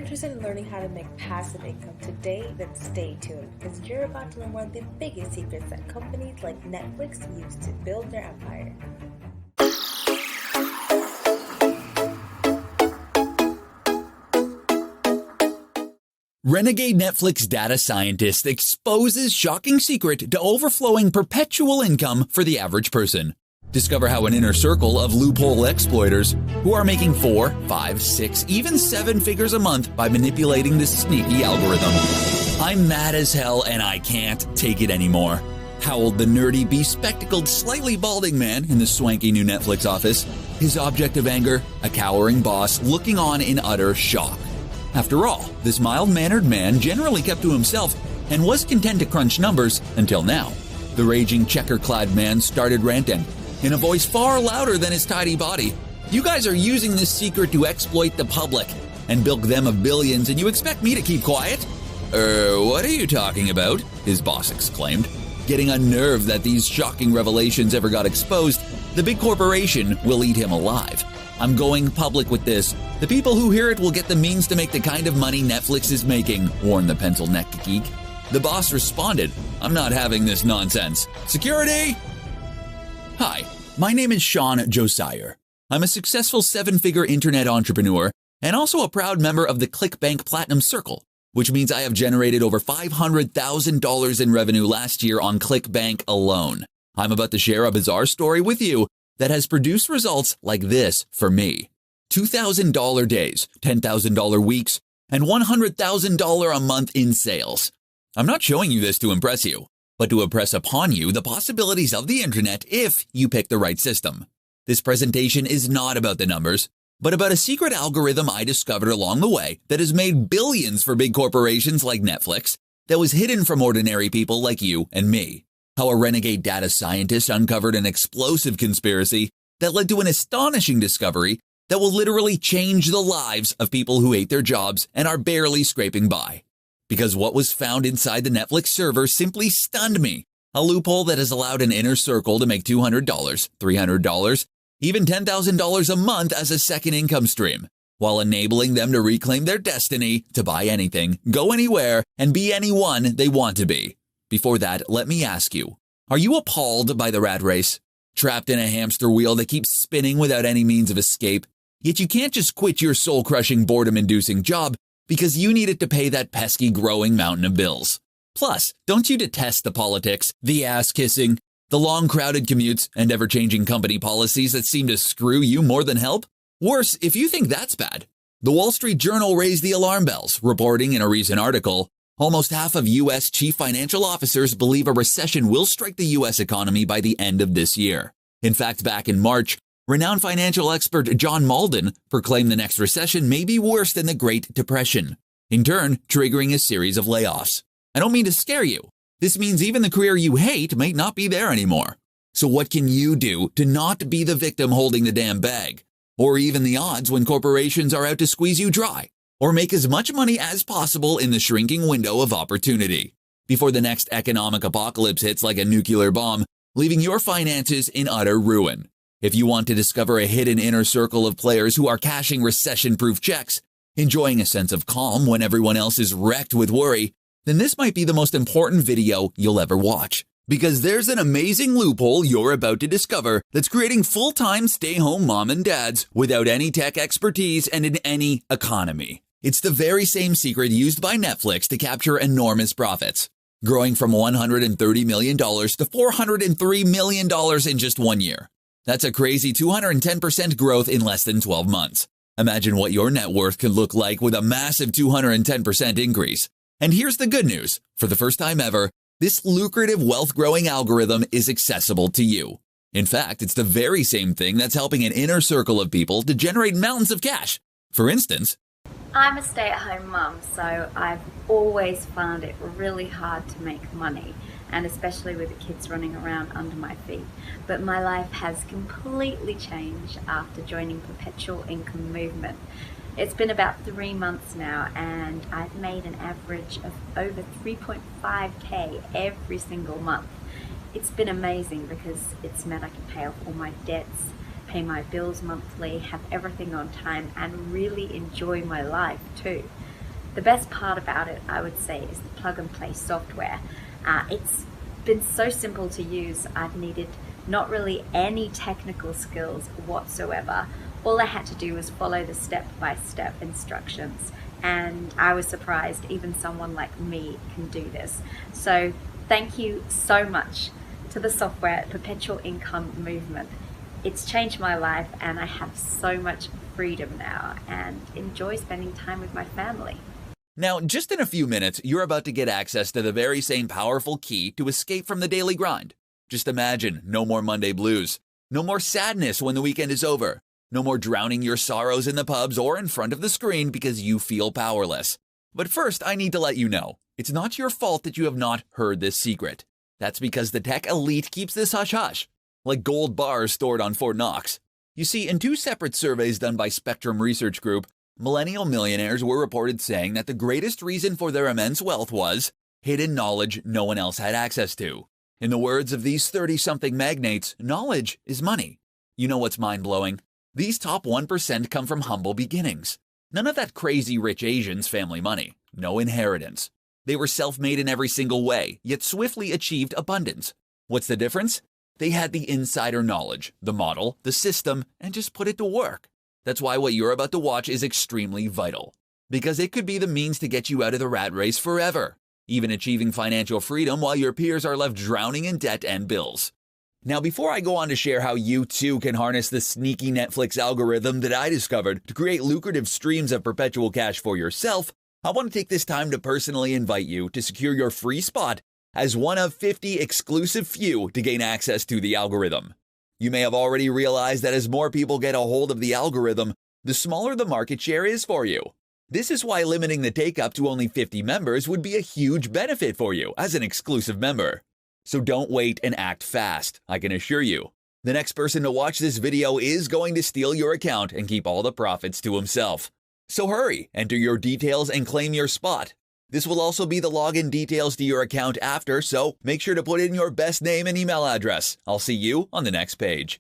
interested in learning how to make passive income today, then stay tuned, because you're about to learn one of the biggest secrets that companies like Netflix use to build their empire. Renegade Netflix data scientist exposes shocking secret to overflowing perpetual income for the average person. Discover how an inner circle of loophole exploiters who are making 4, 5, 6, even 7 figures a month by manipulating this sneaky algorithm. I'm mad as hell and I can't take it anymore, howled the nerdy, bespectacled, slightly balding man in the swanky new Netflix office, his object of anger, a cowering boss looking on in utter shock. After all, this mild-mannered man generally kept to himself and was content to crunch numbers until now. The raging checker-clad man started ranting, in a voice far louder than his tidy body. You guys are using this secret to exploit the public and bilk them of billions, and you expect me to keep quiet? What are you talking about? His boss exclaimed. Getting unnerved that these shocking revelations ever got exposed, the big corporation will eat him alive. I'm going public with this. The people who hear it will get the means to make the kind of money Netflix is making, warned the pencil-necked geek. The boss responded, I'm not having this nonsense. Security! Hi, my name is Sean Josiah. I'm a successful 7-figure internet entrepreneur and also a proud member of the ClickBank Platinum Circle, which means I have generated over $500,000 in revenue last year on ClickBank alone. I'm about to share a bizarre story with you that has produced results like this for me. $2,000 days, $10,000 weeks, and $100,000 a month in sales. I'm not showing you this to impress you, but to impress upon you the possibilities of the internet if you pick the right system. This presentation is not about the numbers, but about a secret algorithm I discovered along the way that has made billions for big corporations like Netflix that was hidden from ordinary people like you and me. How a renegade data scientist uncovered an explosive conspiracy that led to an astonishing discovery that will literally change the lives of people who hate their jobs and are barely scraping by. Because what was found inside the Netflix server simply stunned me. A loophole that has allowed an inner circle to make $200, $300, even $10,000 a month as a second income stream, while enabling them to reclaim their destiny to buy anything, go anywhere, and be anyone they want to be. Before that, let me ask you, are you appalled by the rat race? Trapped in a hamster wheel that keeps spinning without any means of escape, yet you can't just quit your soul-crushing, boredom-inducing job because you needed to pay that pesky growing mountain of bills. Plus, don't you detest the politics, the ass-kissing, the long crowded commutes, and ever-changing company policies that seem to screw you more than help? Worse, if you think that's bad, the Wall Street Journal raised the alarm bells, reporting in a recent article, almost half of U.S. chief financial officers believe a recession will strike the U.S. economy by the end of this year. In fact, back in March, renowned financial expert John Malden proclaimed the next recession may be worse than the Great Depression, in turn triggering a series of layoffs. I don't mean to scare you. This means even the career you hate might not be there anymore. So what can you do to not be the victim holding the damn bag? Or even the odds when corporations are out to squeeze you dry? Or make as much money as possible in the shrinking window of opportunity before the next economic apocalypse hits like a nuclear bomb, leaving your finances in utter ruin? If you want to discover a hidden inner circle of players who are cashing recession-proof checks, enjoying a sense of calm when everyone else is wrecked with worry, then this might be the most important video you'll ever watch. Because there's an amazing loophole you're about to discover that's creating full-time stay-home mom and dads without any tech expertise and in any economy. It's the very same secret used by Netflix to capture enormous profits, growing from $130 million to $403 million in just 1 year. That's a crazy 210% growth in less than 12 months. Imagine what your net worth could look like with a massive 210% increase. And here's the good news. For the first time ever, this lucrative wealth-growing algorithm is accessible to you. In fact, it's the very same thing that's helping an inner circle of people to generate mountains of cash. For instance, I'm a stay-at-home mum, so I've always found it really hard to make money, and especially with the kids running around under my feet. But my life has completely changed after joining Perpetual Income Movement. It's been about 3 months now, and I've made an average of over 3.5K every single month. It's been amazing because it's meant I can pay off all my debts, pay my bills monthly, have everything on time, and really enjoy my life too. The best part about it, I would say, is the plug-and-play software. It's been so simple to use. I've needed not really any technical skills whatsoever. All I had to do was follow the step-by-step instructions, and I was surprised even someone like me can do this. So thank you so much to the software Perpetual Income Movement. It's changed my life, and I have so much freedom now and enjoy spending time with my family. Now, just in a few minutes, you're about to get access to the very same powerful key to escape from the daily grind. Just imagine, no more Monday blues, no more sadness when the weekend is over, no more drowning your sorrows in the pubs or in front of the screen because you feel powerless. But first, I need to let you know, it's not your fault that you have not heard this secret. That's because the tech elite keeps this hush-hush, like gold bars stored on Fort Knox. You see, in two separate surveys done by Spectrum Research Group, millennial millionaires were reported saying that the greatest reason for their immense wealth was hidden knowledge no one else had access to. In the words of these 30-something magnates, knowledge is money. You know what's mind-blowing? These top 1% come from humble beginnings. None of that crazy rich Asians family money. No inheritance. They were self-made in every single way, yet swiftly achieved abundance. What's the difference? They had the insider knowledge, the model, the system, and just put it to work. That's why what you're about to watch is extremely vital. Because it could be the means to get you out of the rat race forever, even achieving financial freedom while your peers are left drowning in debt and bills. Now, before I go on to share how you too can harness the sneaky Netflix algorithm that I discovered to create lucrative streams of perpetual cash for yourself, I want to take this time to personally invite you to secure your free spot as one of 50 exclusive few to gain access to the algorithm. You may have already realized that as more people get a hold of the algorithm, the smaller the market share is for you. This is why limiting the take-up to only 50 members would be a huge benefit for you as an exclusive member. So don't wait and act fast, I can assure you. The next person to watch this video is going to steal your account and keep all the profits to himself. So hurry, enter your details and claim your spot. This will also be the login details to your account after, so make sure to put in your best name and email address. I'll see you on the next page.